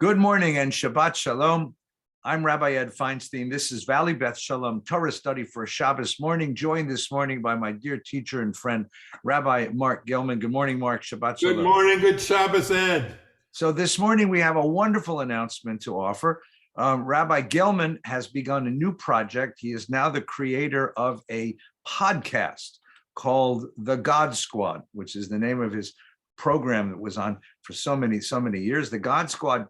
Good morning and Shabbat Shalom. I'm Rabbi Ed Feinstein. This is Valley Beth Shalom Torah study for Shabbos morning, joined this morning by my dear teacher and friend, Rabbi Marc Gellman. Good morning, Marc. Shabbat Shalom. Good morning. Good Shabbos, Ed. So this morning we have a wonderful announcement to offer. Rabbi Gellman has begun a new project. He is now the creator of a podcast called The God Squad, which is the name of his program that was on for so many years. The God Squad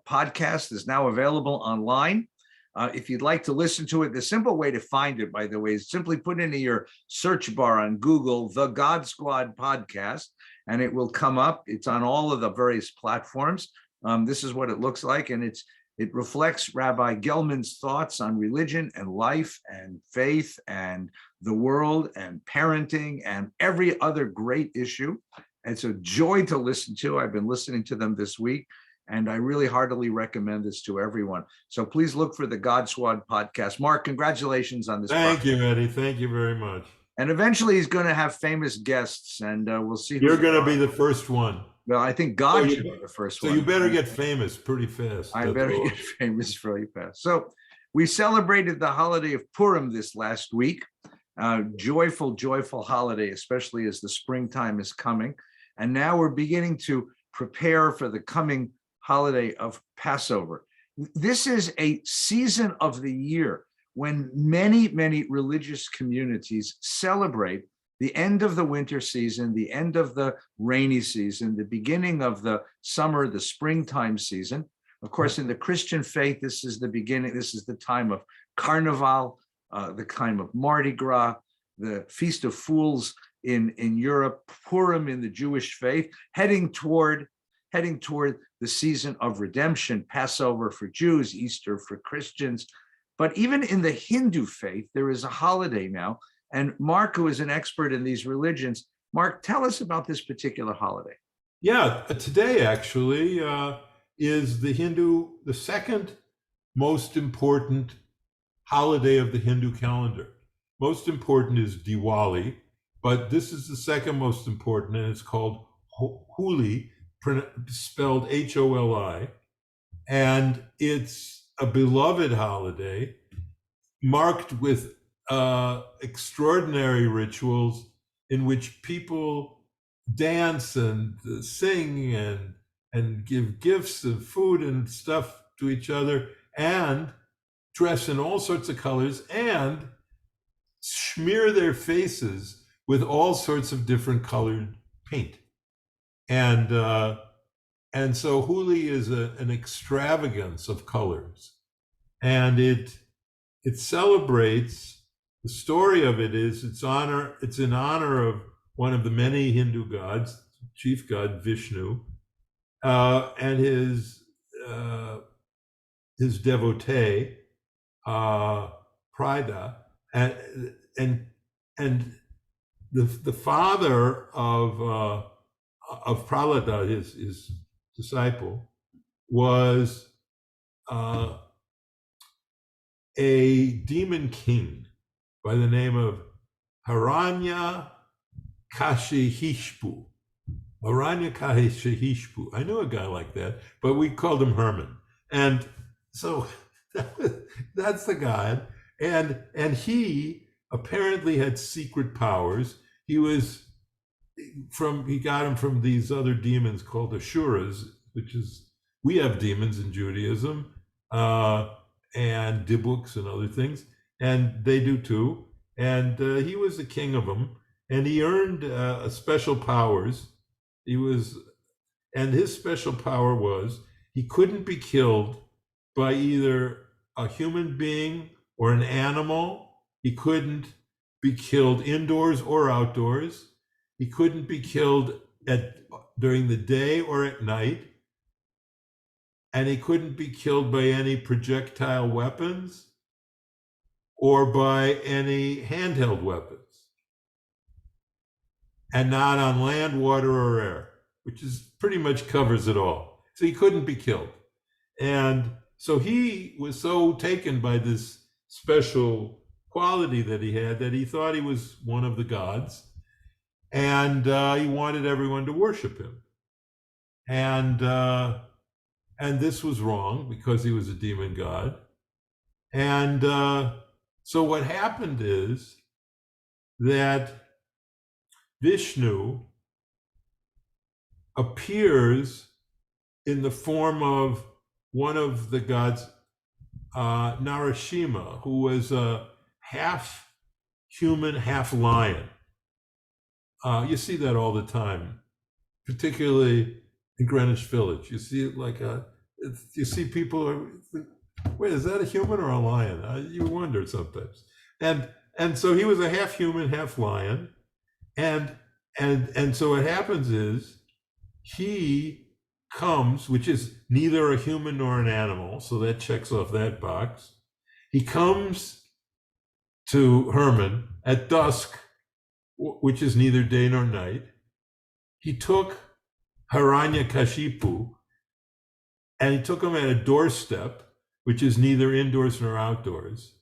podcast is now available online. If you'd like to listen to it, the simple way to find it, by the way, is simply put into your search bar on Google, The God Squad podcast, and it will come up. It's on all of the various platforms. This is what it looks like, and it reflects Rabbi Gellman's thoughts on religion and life and faith and the world and parenting and every other great issue. It's a joy to listen to. I've been listening to them this week, and I really heartily recommend this to everyone. So please look for the God Squad podcast. Marc, congratulations on this. Thank you, Eddie. Thank you very much. And eventually he's going to have famous guests, and we'll see. You're going to be the first one. Well, I think God should be the first one. So you better get famous pretty fast. I better get famous really fast. So we celebrated the holiday of Purim this last week. Joyful holiday, especially as the springtime is coming. And now we're beginning to prepare for the coming holiday of Passover. This is a season of the year when many religious communities celebrate the end of the winter season, the end of the rainy season, the beginning of the summer, the springtime season. Of course, in the Christian faith, this is the beginning. This is the time of Carnival, the time of Mardi Gras, the Feast of Fools in Europe, Purim in the Jewish faith, heading toward the season of redemption, Passover for Jews, Easter for Christians. But even in the Hindu faith, there is a holiday now. And Marc, who is an expert in these religions, Marc, tell us about this particular holiday. Yeah, today actually is the second most important holiday of the Hindu calendar. Most important is Diwali, but this is the second most important, and it's called Holi, spelled Holi, and it's a beloved holiday marked with extraordinary rituals in which people dance and sing and give gifts of food and stuff to each other and dress in all sorts of colors and smear their faces with all sorts of different colored paint. And so Holi is an extravagance of colors, and it celebrates. The story of it is it's in honor of one of the many Hindu gods, chief god Vishnu, and his devotee Prida, and the father of Prahlada, his disciple, was a demon king by the name of Hiranyakashipu. I knew a guy like that, but we called him Herman. And so that's the god. And he apparently had secret powers. He got him from these other demons called Ashuras, we have demons in Judaism, and Dibuks and other things, and they do too. And he was the king of them, and he earned special powers. And his special power was he couldn't be killed by either a human being or an animal. He couldn't be killed indoors or outdoors. He couldn't be killed during the day or at night. And he couldn't be killed by any projectile weapons or by any handheld weapons. And not on land, water, or air, which pretty much covers it all. So he couldn't be killed. And so he was so taken by this special quality that he had that he thought he was one of the gods. And he wanted everyone to worship him. And and this was wrong because he was a demon god. And so what happened is that Vishnu appears in the form of one of the gods, Narashima, who was a half human, half lion. You see that all the time, particularly in Greenwich Village. You see it like you see people, wait, is that a human or a lion? You wonder sometimes. And so he was a half human, half lion. And so what happens is he comes, which is neither a human nor an animal, so that checks off that box. He comes to Herman at dusk, which is neither day nor night. He took Hiranyakashipu and he took him at a doorstep, which is neither indoors nor outdoors.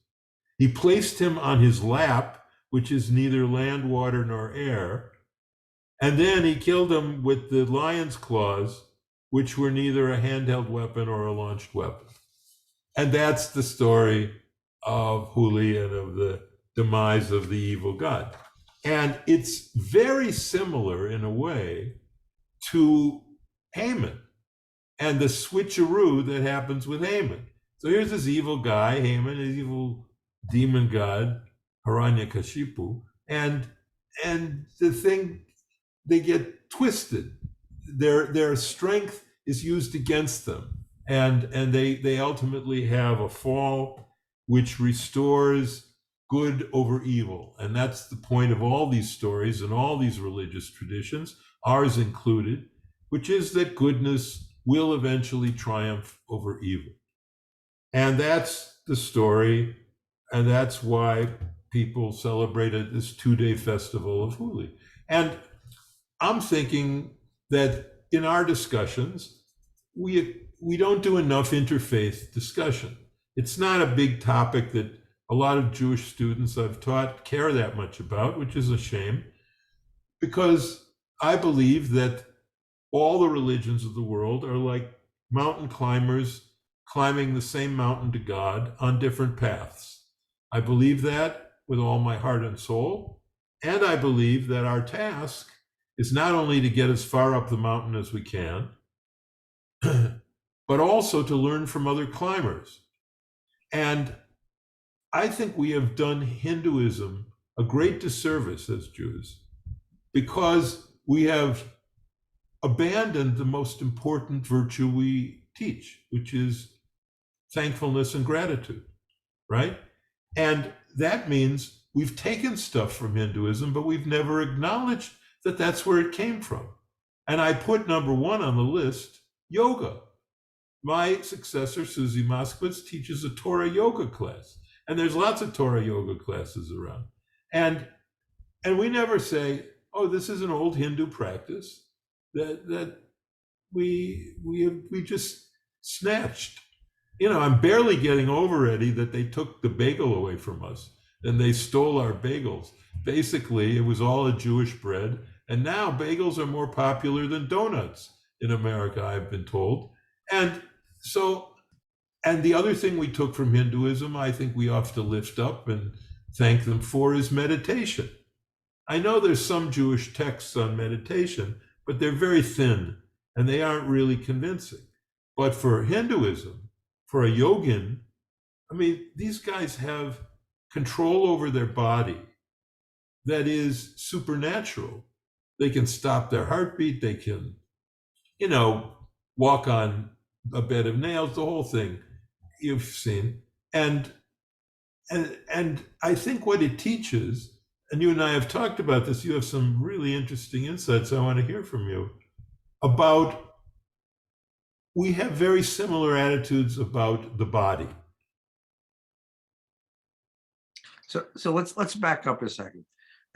He placed him on his lap, which is neither land, water, nor air. And then he killed him with the lion's claws, which were neither a handheld weapon or a launched weapon. And that's the story of Holi and of the demise of the evil god. And it's very similar in a way to Haman and the switcheroo that happens with Haman. So here's this evil guy, Haman, his evil demon god, Hiranyakashipu, and the thing, they get twisted. Their strength is used against them, and they ultimately have a fall which restores good over evil. And that's the point of all these stories and all these religious traditions, ours included, which is that goodness will eventually triumph over evil. And that's the story, and that's why people celebrated this 2-day festival of Holi. And I'm thinking that in our discussions, we don't do enough interfaith discussion. It's not a big topic that a lot of Jewish students I've taught care that much about, which is a shame, because I believe that all the religions of the world are like mountain climbers climbing the same mountain to God on different paths. I believe that with all my heart and soul, and I believe that our task is not only to get as far up the mountain as we can, but also to learn from other climbers. And I think we have done Hinduism a great disservice as Jews because we have abandoned the most important virtue we teach, which is thankfulness and gratitude, right? And that means we've taken stuff from Hinduism, but we've never acknowledged that that's where it came from. And I put number one on the list, yoga. My successor, Susie Moskowitz, teaches a Torah yoga class. And there's lots of Torah yoga classes around. And we never say, oh, this is an old Hindu practice that we just snatched. You know, I'm barely getting over, Eddie, that they took the bagel away from us and they stole our bagels. Basically, it was all a Jewish bread. And now bagels are more popular than donuts in America, I've been told. And the other thing we took from Hinduism, I think we ought to lift up and thank them for, is meditation. I know there's some Jewish texts on meditation, but they're very thin and they aren't really convincing. But for Hinduism, for a yogin, I mean, these guys have control over their body that is supernatural. They can stop their heartbeat. They can, walk on a bed of nails, the whole thing you've seen. And I think what it teaches, and you and I have talked about this, you have some really interesting insights I want to hear from you about, we have very similar attitudes about the body. So let's back up a second.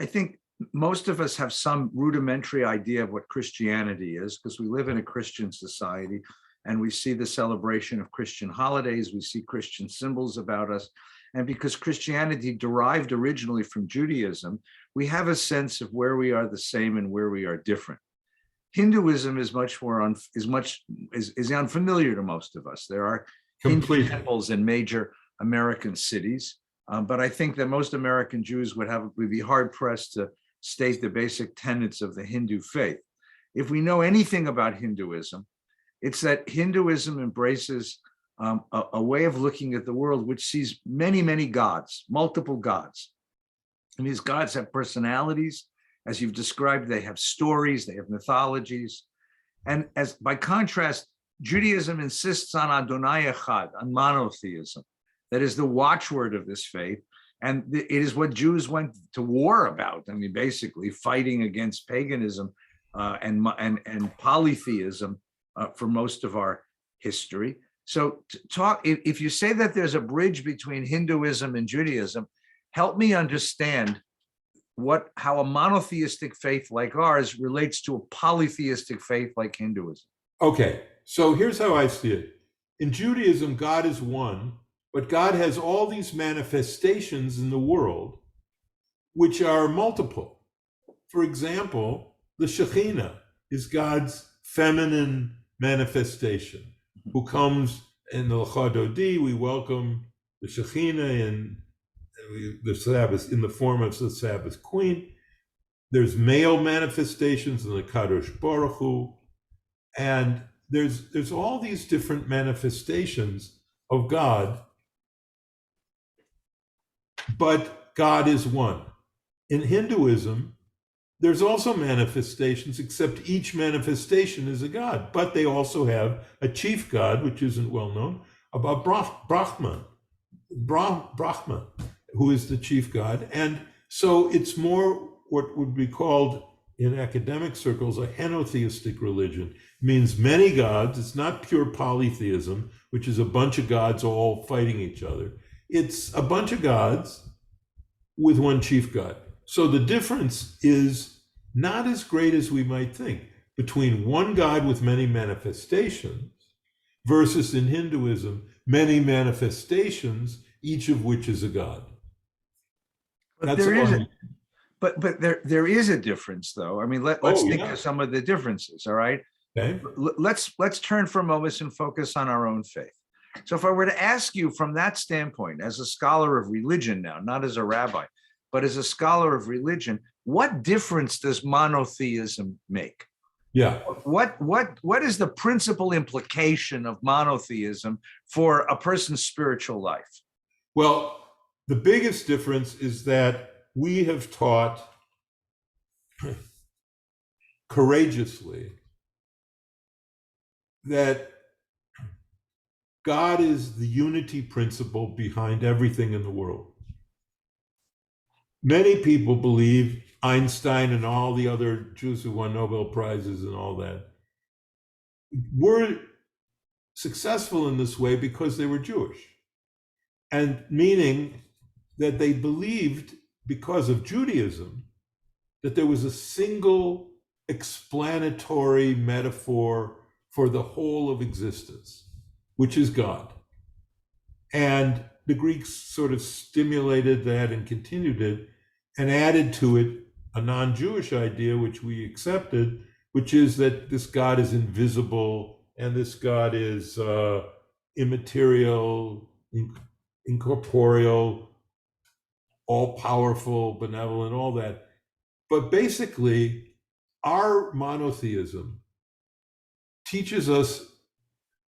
I think most of us have some rudimentary idea of what Christianity is because we live in a Christian society and we see the celebration of Christian holidays, we see Christian symbols about us. And because Christianity derived originally from Judaism, we have a sense of where we are the same and where we are different. Hinduism is much more is unfamiliar to most of us. There are Hindu Completely. temples in major American cities, but I think that most American Jews would be hard pressed to state the basic tenets of the Hindu faith. If we know anything about Hinduism, it's that Hinduism embraces a way of looking at the world which sees many, many gods, multiple gods. And these gods have personalities. As you've described, they have stories, they have mythologies. And as by contrast, Judaism insists on Adonai Echad, on monotheism. That is the watchword of this faith. And it is what Jews went to war about. I mean, basically fighting against paganism and polytheism for most of our history. So if you say that there's a bridge between Hinduism and Judaism, help me understand how a monotheistic faith like ours relates to a polytheistic faith like Hinduism. Okay, so here's how I see it. In Judaism, God is one, but God has all these manifestations in the world which are multiple. For example, the Shekhinah is God's feminine manifestation, who comes in the Lecha Dodi. We welcome the Shekhinah in the Sabbath in the form of the Sabbath Queen. There's male manifestations in the Kadosh Baruch Hu, and there's all these different manifestations of God, but God is one. In Hinduism, there's also manifestations, except each manifestation is a god, but they also have a chief god, which isn't well known, about Brahman, who is the chief god. And so it's more what would be called in academic circles a henotheistic religion. It means many gods. It's not pure polytheism, which is a bunch of gods all fighting each other. It's a bunch of gods with one chief god. So the difference is not as great as we might think between one God with many manifestations versus in Hinduism, many manifestations, each of which is a god. But there is a difference, though. I mean, let's think of some of the differences, all right? Okay. Let's turn for a moment and focus on our own faith. So if I were to ask you from that standpoint, as a scholar of religion now, not as a rabbi, but as a scholar of religion, what difference does monotheism make? Yeah. What is the principal implication of monotheism for a person's spiritual life? Well, the biggest difference is that we have taught courageously that God is the unity principle behind everything in the world. Many people believe Feinstein and all the other Jews who won Nobel Prizes and all that were successful in this way because they were Jewish, and meaning that they believed, because of Judaism, that there was a single explanatory metaphor for the whole of existence, which is God. And the Greeks sort of stimulated that and continued it and added to it a non-Jewish idea, which we accepted, which is that this God is invisible and this God is immaterial, incorporeal, all-powerful, benevolent, all that. But basically, our monotheism teaches us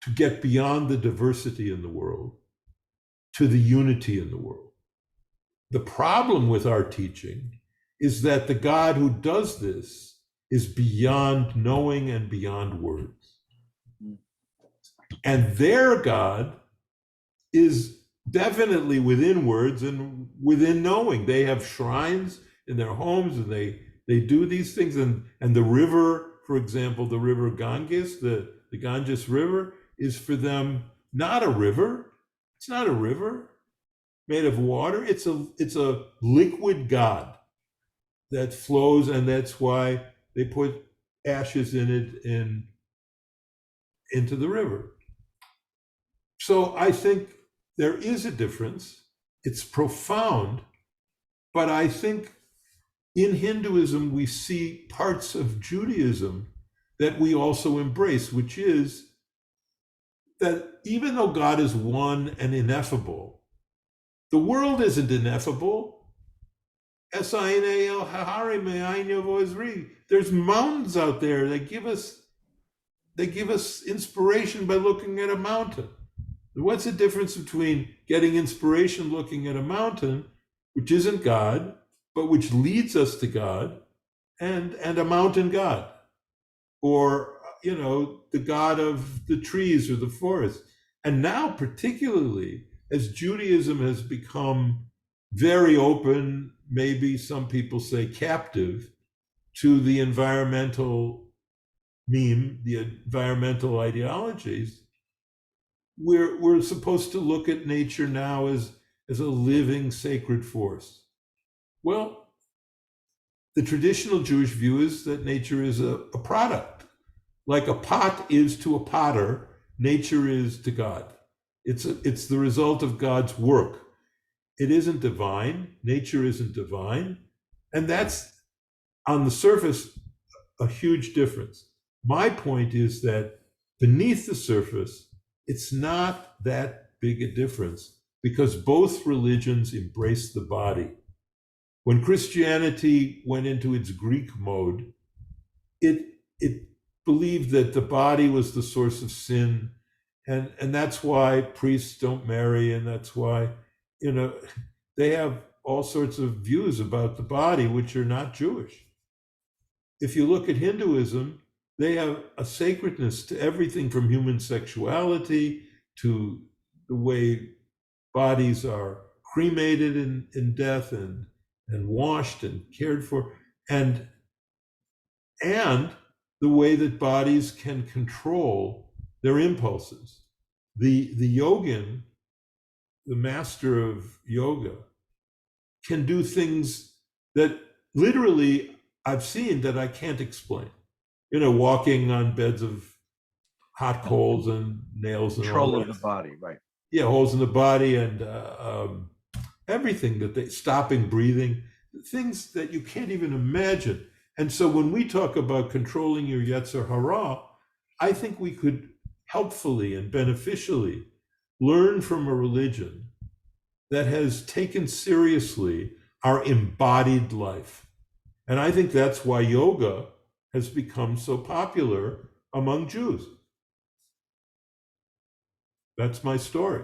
to get beyond the diversity in the world to the unity in the world. The problem with our teaching is that the God who does this is beyond knowing and beyond words. And their God is definitely within words and within knowing. They have shrines in their homes and they do these things. And the river, for example, the river Ganges, the Ganges River, is for them not a river. It's not a river made of water. It's a liquid God that flows, and that's why they put ashes in it into the river. So I think there is a difference. It's profound, but I think in Hinduism we see parts of Judaism that we also embrace, which is that even though God is one and ineffable, the world isn't ineffable. There's mountains out there that give us inspiration by looking at a mountain. What's the difference between getting inspiration looking at a mountain, which isn't God, but which leads us to God, and a mountain god, or the god of the trees or the forest? And now, particularly as Judaism has become very open, maybe some people say captive, to the environmental meme, the environmental ideologies, we're supposed to look at nature now as a living sacred force. Well, the traditional Jewish view is that nature is a product. Like a pot is to a potter, nature is to God. It's the result of God's work. It isn't divine. Nature isn't divine. And that's, on the surface, a huge difference. My point is that beneath the surface, it's not that big a difference, because both religions embrace the body. When Christianity went into its Greek mode, it believed that the body was the source of sin, and that's why priests don't marry, and that's why they have all sorts of views about the body which are not Jewish. If you look at Hinduism, they have a sacredness to everything from human sexuality to the way bodies are cremated in death and washed and cared for, and the way that bodies can control their impulses. The yogin, the master of yoga, can do things that literally I've seen that I can't explain. Walking on beds of hot coals and nails and Control all of that. the body, right? Yeah, holes in the body and everything stopping breathing, things that you can't even imagine. And so when we talk about controlling your Yetzer Hara, I think we could helpfully and beneficially learn from a religion that has taken seriously our embodied life. And I think that's why yoga has become so popular among Jews. That's my story.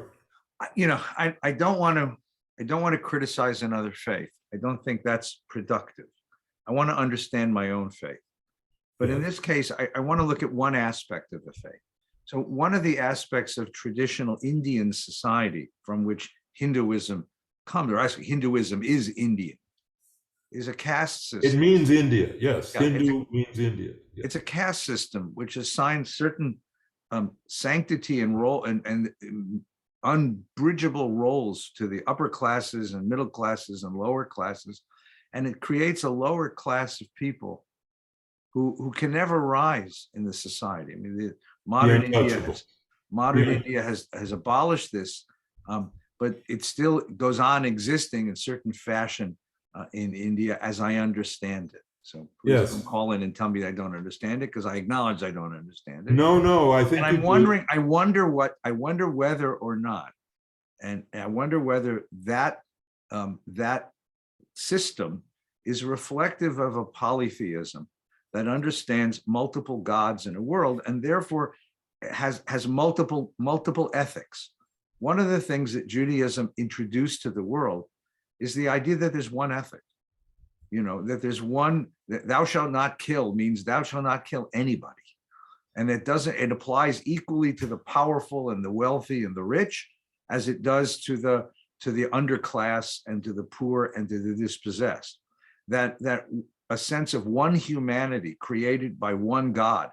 I don't want to criticize another faith. I don't think that's productive. I want to understand my own faith. But in this case, I want to look at one aspect of the faith. So one of the aspects of traditional Indian society from which Hinduism comes, or actually Hinduism is Indian, is a caste system. It means India, yes. Yeah, Hindu means India. Yeah. It's a caste system which assigns certain sanctity and role and unbridgeable roles to the upper classes and middle classes and lower classes. And it creates a lower class of people who can never rise in the society. I mean, the modern India has abolished this, but it still goes on existing in certain fashion in India, as I understand it. So please don't call in and tell me that I don't understand it, because I acknowledge I don't understand it. No, I think. And I'm wondering, I wonder whether or not, and I wonder whether that that system is reflective of a polytheism that understands multiple gods in a world, and therefore has multiple ethics. One of the things that Judaism introduced to the world is the idea that there's one ethic. That there's one, that thou shalt not kill means thou shalt not kill anybody. And it applies equally to the powerful and the wealthy and the rich as it does to the underclass and to the poor and to the dispossessed. That a sense of one humanity created by one God,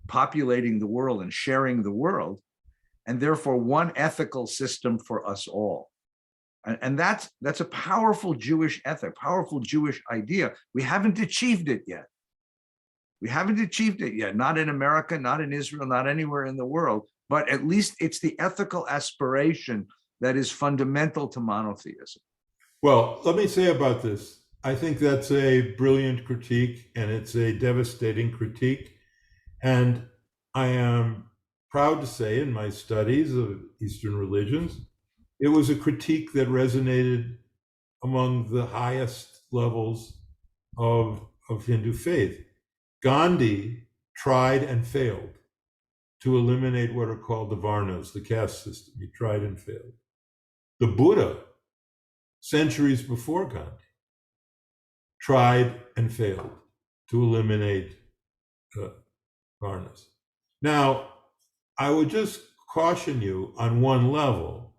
populating the world and sharing the world, and therefore one ethical system for us all. And that's a powerful Jewish ethic, powerful Jewish idea. We haven't achieved it yet. Not in America, not in Israel, not anywhere in the world, but at least it's the ethical aspiration that is fundamental to monotheism. Well, let me say about this. I think that's a brilliant critique, and it's a devastating critique. And I am proud to say, in my studies of Eastern religions, it was a critique that resonated among the highest levels of Hindu faith. Gandhi tried and failed to eliminate what are called the varnas, the caste system. He tried and failed. The Buddha, centuries before Gandhi, tried and failed to eliminate varnas. Now, I would just caution you on one level,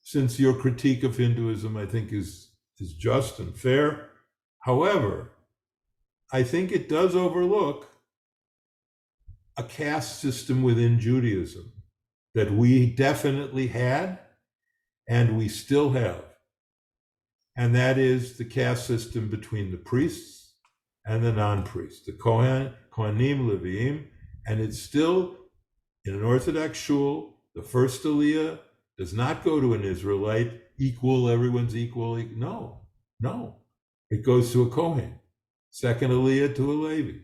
since your critique of Hinduism, I think, is just and fair. However, I think it does overlook a caste system within Judaism that we definitely had and we still have. And that is the caste system between the priests and the non-priests, the Kohanim, Leviim, and it's still in an Orthodox shul. The first aliyah does not go to an Israelite, equal, everyone's equal. No. It goes to a Kohen. Second aliyah to a Levi.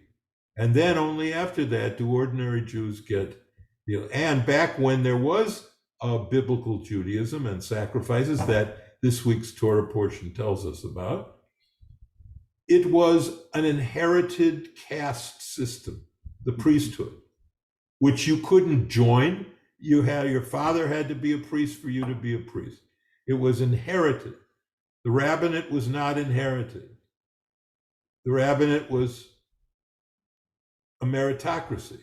And then only after that do ordinary Jews get the. And back when there was a biblical Judaism and sacrifices that this week's Torah portion tells us about, it was an inherited caste system, the priesthood, which you couldn't join. Your father had to be a priest for you to be a priest. It was inherited. The rabbinate was not inherited. The rabbinate was a meritocracy.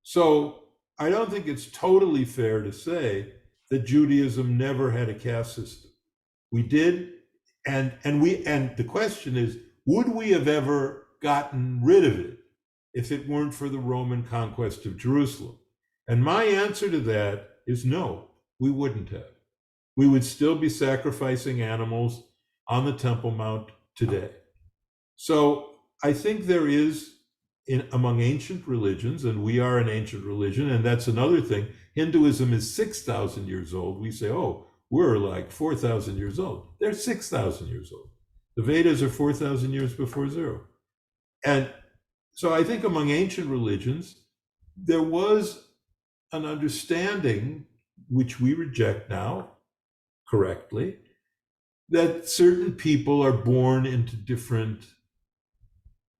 So I don't think it's totally fair to say that Judaism never had a caste system. We did, and the question is, would we have ever gotten rid of it if it weren't for the Roman conquest of Jerusalem? And my answer to that is no, we wouldn't have. We would still be sacrificing animals on the Temple Mount today. So I think there is, among ancient religions, and we are an ancient religion, and that's another thing. Hinduism is 6,000 years old. We say, oh, we're like 4,000 years old. They're 6,000 years old. The Vedas are 4,000 years before zero. And so I think among ancient religions, there was an understanding, which we reject now correctly, that certain people are born into different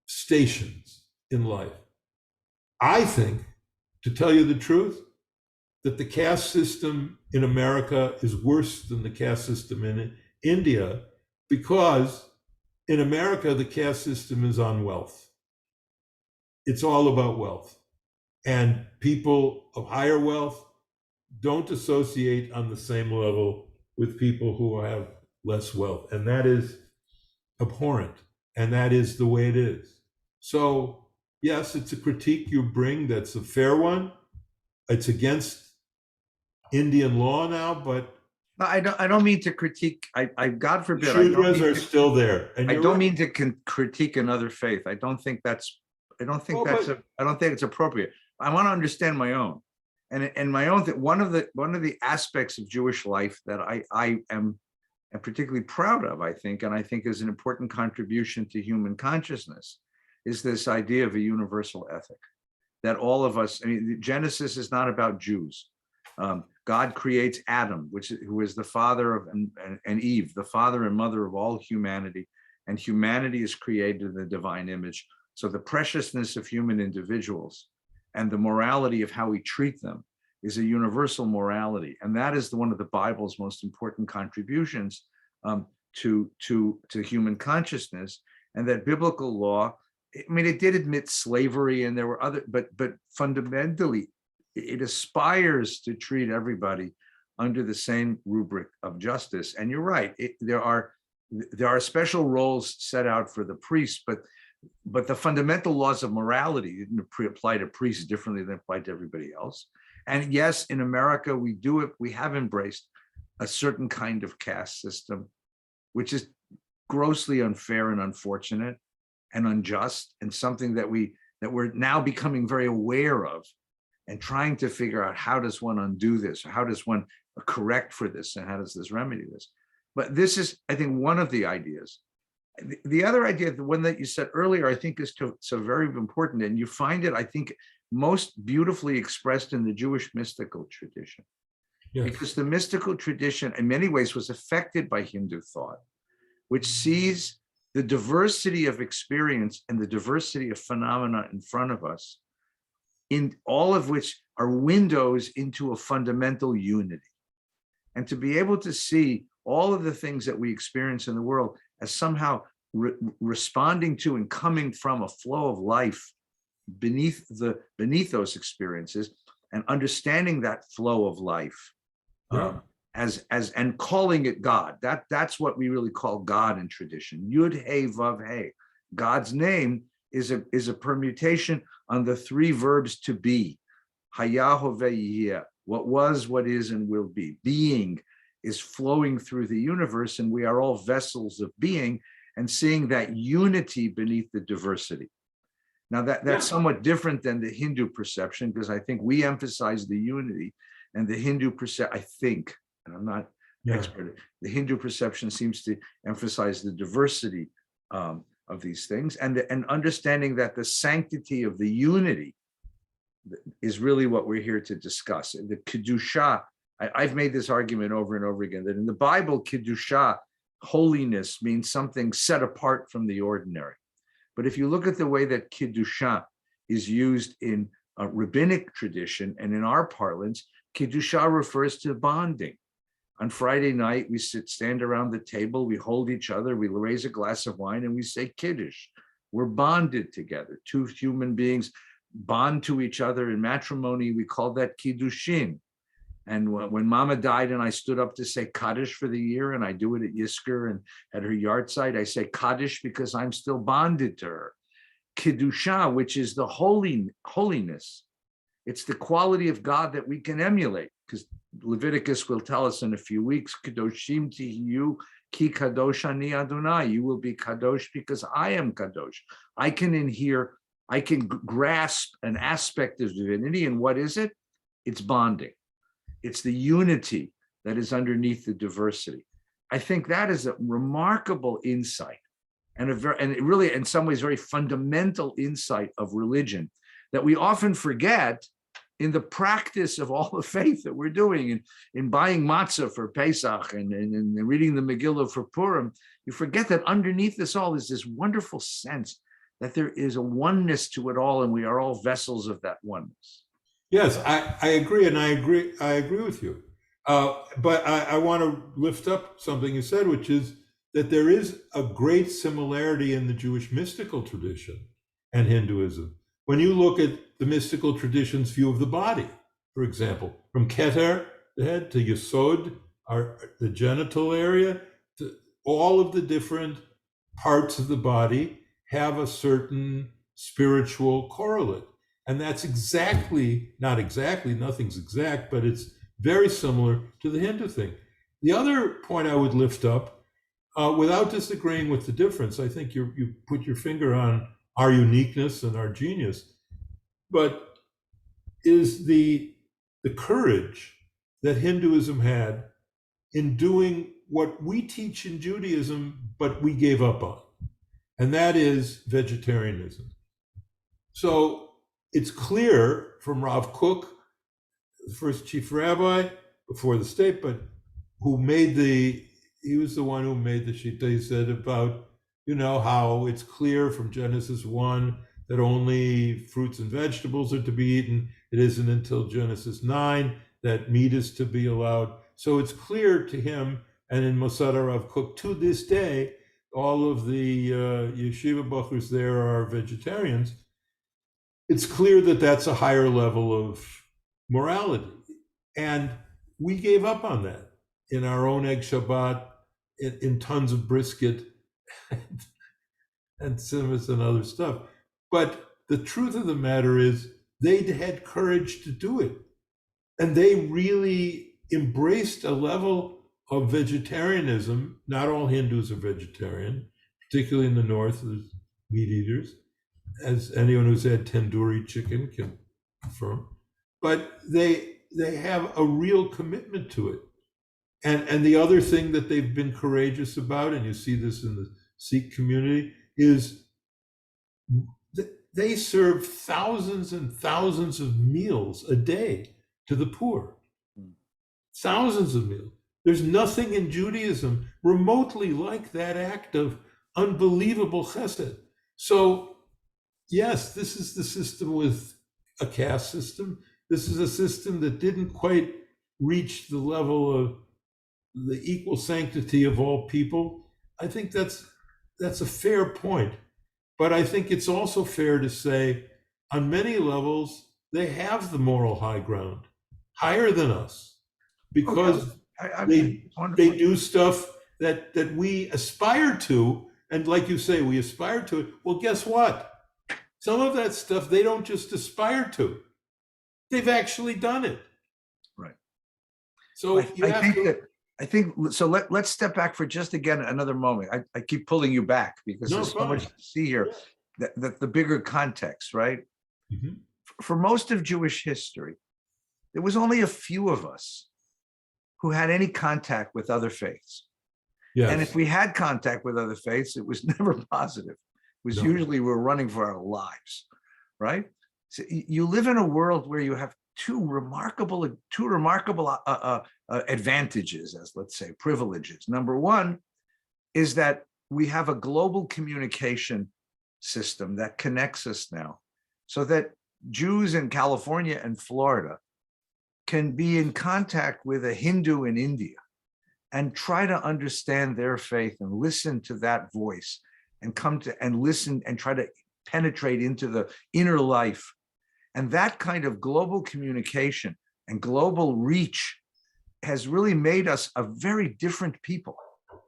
stations in life. I think, to tell you the truth, that the caste system in America is worse than the caste system in India, because in America, the caste system is on wealth. It's all about wealth. And people of higher wealth don't associate on the same level with people who have less wealth. And that is abhorrent. And that is the way it is. So, yes, it's a critique you bring that's a fair one. It's against Indian law now, but I don't mean to critique. God forbid. Shudras are still there. And I don't mean to critique another faith. I don't think it's appropriate. I want to understand my own, and my own. That one of the aspects of Jewish life that I am particularly proud of, I think, and I think is an important contribution to human consciousness, is this idea of a universal ethic. That all of us. I mean, Genesis is not about Jews. God creates Adam, who is the father of and Eve, the father and mother of all humanity, and humanity is created in the divine image. So the preciousness of human individuals and the morality of how we treat them is a universal morality, and that is one of the Bible's most important contributions to human consciousness. And that biblical law, I mean, it did admit slavery, and there were other, but fundamentally, it aspires to treat everybody under the same rubric of justice. And you're right, there are special roles set out for the priests, but the fundamental laws of morality didn't apply to priests differently than apply to everybody else. And yes, in America, we have embraced a certain kind of caste system, which is grossly unfair and unfortunate and unjust, and something that we're now becoming very aware of, and trying to figure out, how does one undo this? Or how does one correct for this? And how does this remedy this? But this is, I think, one of the ideas The other idea, the one that you said earlier, I think is so very important, and you find it, I think, most beautifully expressed in the Jewish mystical tradition. Yes. Because the mystical tradition, in many ways, was affected by Hindu thought, which sees the diversity of experience and the diversity of phenomena in front of us, in all of which are windows into a fundamental unity. And to be able to see all of the things that we experience in the world as somehow responding to and coming from a flow of life beneath those experiences, and understanding that flow of life, as and calling it God. That's what we really call God in tradition. Yud Hey Vav Hey. God's name is a permutation on the three verbs to be. Haya Hoveh Yeh. What was, what is, and will be. Being is flowing through the universe, and we are all vessels of being, and seeing that unity beneath the diversity. Now that's somewhat different than the Hindu perception, because I think we emphasize the unity, and the Hindu perception, I think, and I'm not expert, the Hindu perception seems to emphasize the diversity of these things, and understanding that the sanctity of the unity is really what we're here to discuss. The Kedusha, I've made this argument over and over again, that in the Bible, Kedusha, holiness, means something set apart from the ordinary. But if you look at the way that Kedusha is used in a rabbinic tradition and in our parlance, Kedusha refers to bonding. On Friday night, we stand around the table, we hold each other, we raise a glass of wine, and we say Kiddush. We're bonded together. Two human beings bond to each other in matrimony. We call that Kiddushin. And when Mama died and I stood up to say Kaddish for the year, and I do it at Yisker and at her yard site, I say Kaddish because I'm still bonded to her. Kiddusha, which is the holiness. It's the quality of God that we can emulate, because Leviticus will tell us in a few weeks, Kadoshim tihiyu ki kadosh ani Adonai. You will be kadosh because I am kadosh. I can grasp an aspect of divinity, and what is it? It's bonding. It's the unity that is underneath the diversity. I think that is a remarkable insight, and really, in some ways, very fundamental insight of religion that we often forget in the practice of all the faith that we're doing, in buying matzah for Pesach and reading the Megillah for Purim. You forget that underneath this all is this wonderful sense that there is a oneness to it all, and we are all vessels of that oneness. Yes, I agree, and I agree with you. But I want to lift up something you said, which is that there is a great similarity in the Jewish mystical tradition and Hinduism. When you look at the mystical tradition's view of the body, for example, from Keter, the head, to Yesod, the genital area, to all of the different parts of the body have a certain spiritual correlate. And that's not exactly, nothing's exact, but it's very similar to the Hindu thing. The other point I would lift up, without disagreeing with the difference, I think you put your finger on our uniqueness and our genius, but is the courage that Hinduism had in doing what we teach in Judaism, but we gave up on, and that is vegetarianism. So it's clear from Rav Kook, the first chief rabbi before the state, but he was the one who made the Shita. He said about, how it's clear from Genesis 1 that only fruits and vegetables are to be eaten. It isn't until Genesis 9 that meat is to be allowed. So it's clear to him, and in Mosad Rav Kook to this day, all of the yeshiva bachurs there are vegetarians. It's clear that that's a higher level of morality. And we gave up on that in our own Egg Shabbat, in tons of brisket and cinnamon and other stuff. But the truth of the matter is they had courage to do it. And they really embraced a level of vegetarianism. Not all Hindus are vegetarian, particularly in the North, there's meat eaters, as anyone who's had tandoori chicken can confirm. But they have a real commitment to it. And the other thing that they've been courageous about, and you see this in the Sikh community is they serve thousands and thousands of meals a day to the poor. Thousands of meals. There's nothing in Judaism remotely like that act of unbelievable chesed. So, yes, this is the system with a caste system. This is a system that didn't quite reach the level of the equal sanctity of all people. I think that's a fair point. But I think it's also fair to say, on many levels, they have the moral high ground, higher than us, because they do stuff that we aspire to. And like you say, we aspire to it. Well, guess what? Some of that stuff they don't just aspire to. They've actually done it. Right. So I think so. Let's step back for just again another moment. I keep pulling you back because there's so much to see here. That the bigger context, right? Mm-hmm. For most of Jewish history, there was only a few of us who had any contact with other faiths. Yes. And if we had contact with other faiths, it was never positive. It was usually we're running for our lives, right? So you live in a world where you have two remarkable advantages, as let's say privileges. Number one is that we have a global communication system that connects us now, so that Jews in California and Florida can be in contact with a Hindu in India and try to understand their faith and listen to that voice and come to and listen and try to penetrate into the inner life. And that kind of global communication and global reach has really made us a very different people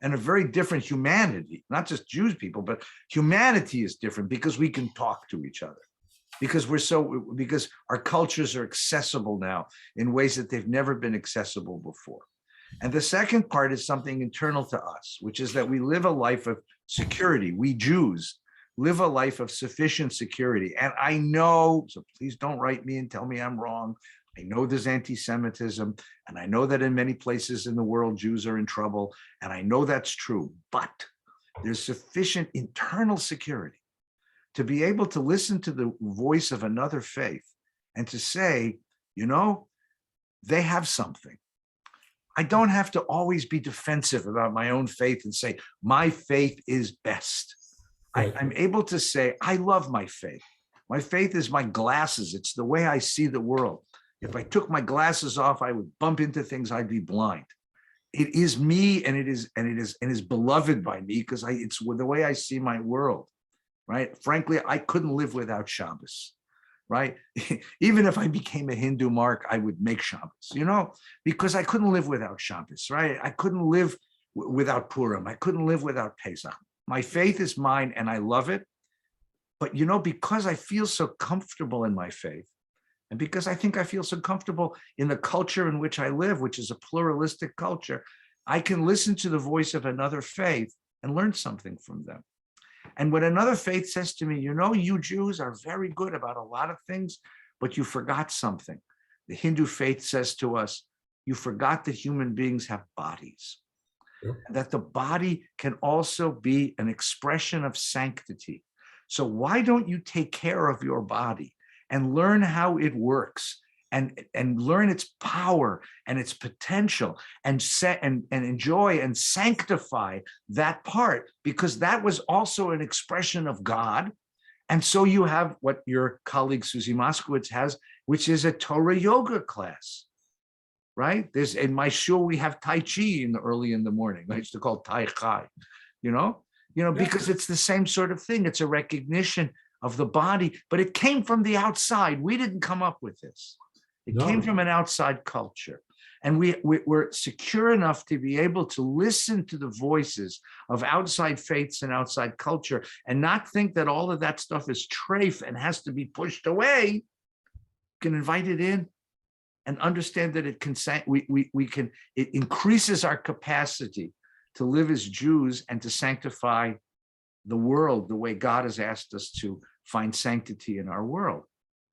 and a very different humanity, not just Jews people, but humanity is different because we can talk to each other, because because our cultures are accessible now in ways that they've never been accessible before. And the second part is something internal to us, which is that we live a life of security. We Jews live a life of sufficient security. And I know, so please don't write me and tell me I'm wrong. I know there's anti-Semitism, and I know that in many places in the world, Jews are in trouble, and I know that's true, but there's sufficient internal security to be able to listen to the voice of another faith and to say, you know, they have something. I don't have to always be defensive about my own faith and say, my faith is best. Right. I'm able to say, I love my faith. My faith is my glasses. It's the way I see the world. If I took my glasses off, I would bump into things, I'd be blind. It is me, and it is beloved by me because it's the way I see my world, right? Frankly, I couldn't live without Shabbos, right? Even if I became a Hindu, Marc, I would make Shabbos, because I couldn't live without Shabbos, right? I couldn't live without Purim. I couldn't live without Pesach. My faith is mine and I love it. But, because I feel so comfortable in my faith, and because I think I feel so comfortable in the culture in which I live, which is a pluralistic culture, I can listen to the voice of another faith and learn something from them. And when another faith says to me, you Jews are very good about a lot of things, but you forgot something. The Hindu faith says to us, you forgot that human beings have bodies, that the body can also be an expression of sanctity. So why don't you take care of your body and learn how it works and learn its power and its potential and enjoy and sanctify that part, because that was also an expression of God. And so you have what your colleague Susie Moskowitz has, which is a Torah yoga class, right? There's in my shul, we have Tai Chi early in the morning. I used to call Tai Chi, because it's the same sort of thing. It's a recognition of the body, but it came from the outside. We didn't come up with this. It came from an outside culture. And we're secure enough to be able to listen to the voices of outside faiths and outside culture and not think that all of that stuff is treif and has to be pushed away. You can invite it in and understand that it increases our capacity to live as Jews and to sanctify the world the way God has asked us to find sanctity in our world.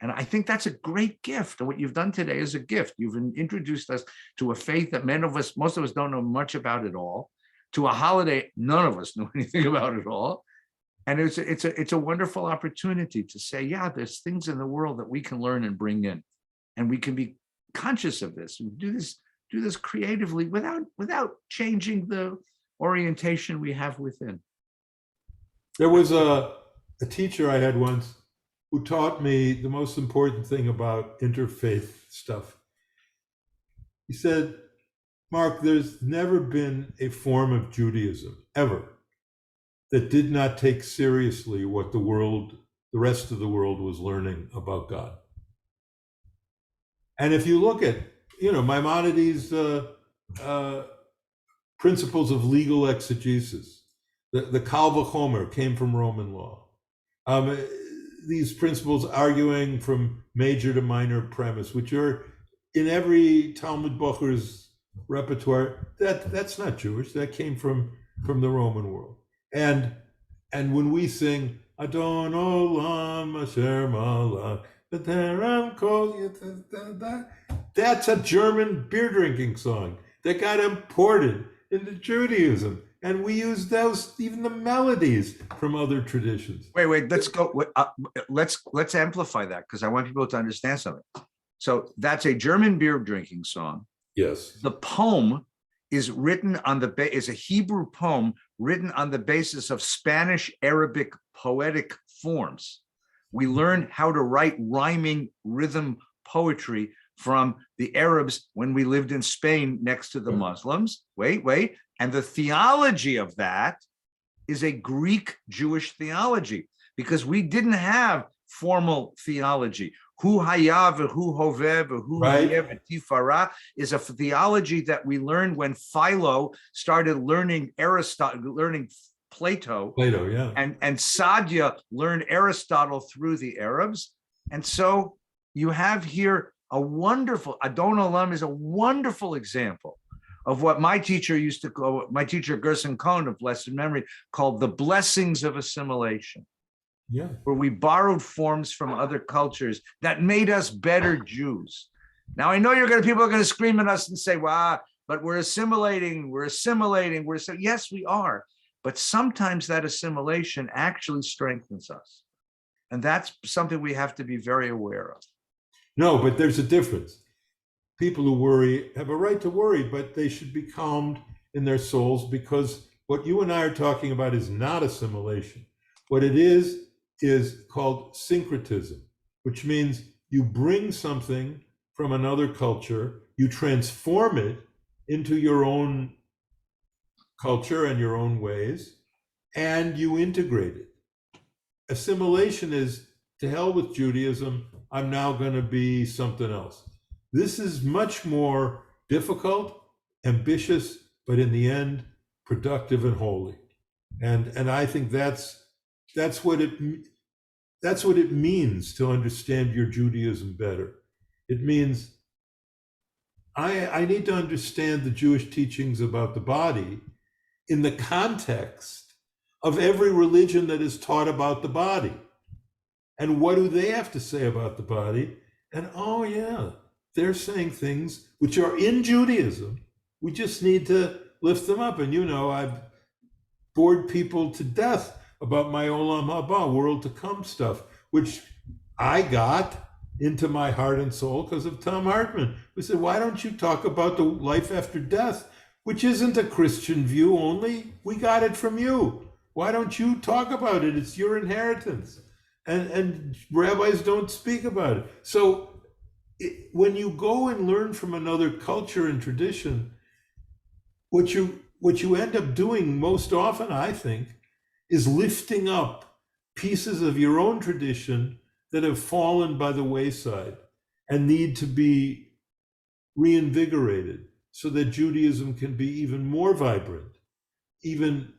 And I think that's a great gift. And what you've done today is a gift. You've introduced us to a faith that most of us don't know much about at all. to a holiday none of us knew anything about at all. And it's a wonderful opportunity to say, yeah, there's things in the world that we can learn and bring in, and we can be conscious of this and do this creatively without changing the orientation we have within. There was a teacher I had once who taught me the most important thing about interfaith stuff. He said, Mark, there's never been a form of Judaism ever that did not take seriously what the rest of the world was learning about God. And if you look at, Maimonides' principles of legal exegesis, the Kal Vachomer came from Roman law. These principles arguing from major to minor premise, which are in every Talmud Bocher's repertoire, that's not Jewish. That came from the Roman world. And when we sing Adon Olam Asher Malach B'Terem Kol, that's a German beer drinking song that got imported into Judaism, and we use those, even the melodies, from other traditions. Wait, let's go. Let's amplify that, because I want people to understand something. So that's a German beer drinking song. Yes. The poem is written is a Hebrew poem written on the basis of Spanish Arabic poetic forms. We learned how to write rhyming rhythm poetry from the Arabs when we lived in Spain next to the Muslims. Wait. And the theology of that is a Greek Jewish theology, because we didn't have formal theology. Hu haya v'hu hoveh v'hu yeh v'tifara is a theology that we learned when Philo started learning Plato, yeah. And Sadia learned Aristotle through the Arabs. And so you have here a wonderful, Adon Olam is a wonderful example of what my teacher Gerson Cohn of blessed memory called the blessings of assimilation. Yeah. Where we borrowed forms from other cultures that made us better Jews. Now I know people are going to scream at us and say, "Wow, but we're assimilating. Yes, we are. But sometimes that assimilation actually strengthens us. And that's something we have to be very aware of. No, but there's a difference. People who worry have a right to worry, but they should be calmed in their souls, because what you and I are talking about is not assimilation. What it is called syncretism, which means you bring something from another culture, you transform it into your own culture and your own ways, and you integrate it. Assimilation is, to hell with Judaism, I'm now going to be something else. This is much more difficult, ambitious, but in the end, productive and holy. And I think that's what it means to understand your Judaism better. It means I need to understand the Jewish teachings about the body in the context of every religion that is taught about the body. And what do they have to say about the body? And oh yeah, they're saying things which are in Judaism. We just need to lift them up. And I've bored people to death about my Olam Haba, world to come stuff, which I got into my heart and soul because of Tom Hartman. We said, why don't you talk about the life after death, which isn't a Christian view only? We got it from you. Why don't you talk about it? It's your inheritance. And rabbis don't speak about it. So when you go and learn from another culture and tradition, what you end up doing most often, I think, is lifting up pieces of your own tradition that have fallen by the wayside and need to be reinvigorated so that Judaism can be even more vibrant, even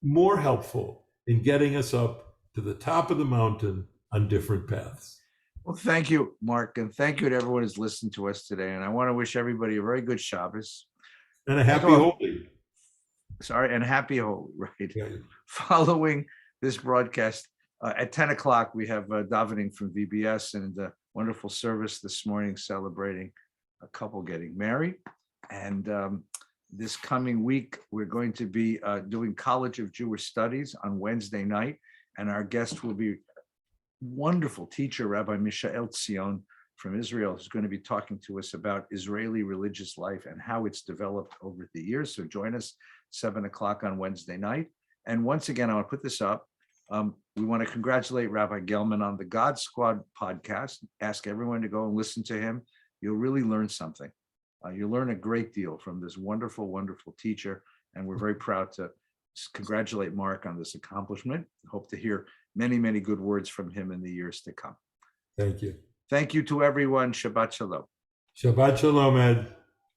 more helpful in getting us up to the top of the mountain on different paths. Well, thank you, Marc, and thank you to everyone who's listened to us today. And I want to wish everybody a very good Shabbos. And a happy Holi. Sorry, and happy Holi, right? Yeah. Following this broadcast, at 10 o'clock, we have davening from VBS and a wonderful service this morning celebrating a couple getting married. And this coming week, we're going to be doing College of Jewish Studies on Wednesday night, and our guest will be wonderful teacher, Rabbi Mishael Tzion from Israel, who's going to be talking to us about Israeli religious life and how it's developed over the years. So join us 7 o'clock on Wednesday night. And once again, I want to put this up. We want to congratulate Rabbi Gellman on the God Squad podcast. Ask everyone to go and listen to him. You'll really learn something. You'll learn a great deal from this wonderful, wonderful teacher. And we're very proud to congratulate Marc on this accomplishment. Hope to hear many, many good words from him in the years to come. Thank you. Thank you to everyone. Shabbat Shalom. Shabbat Shalom, Ed.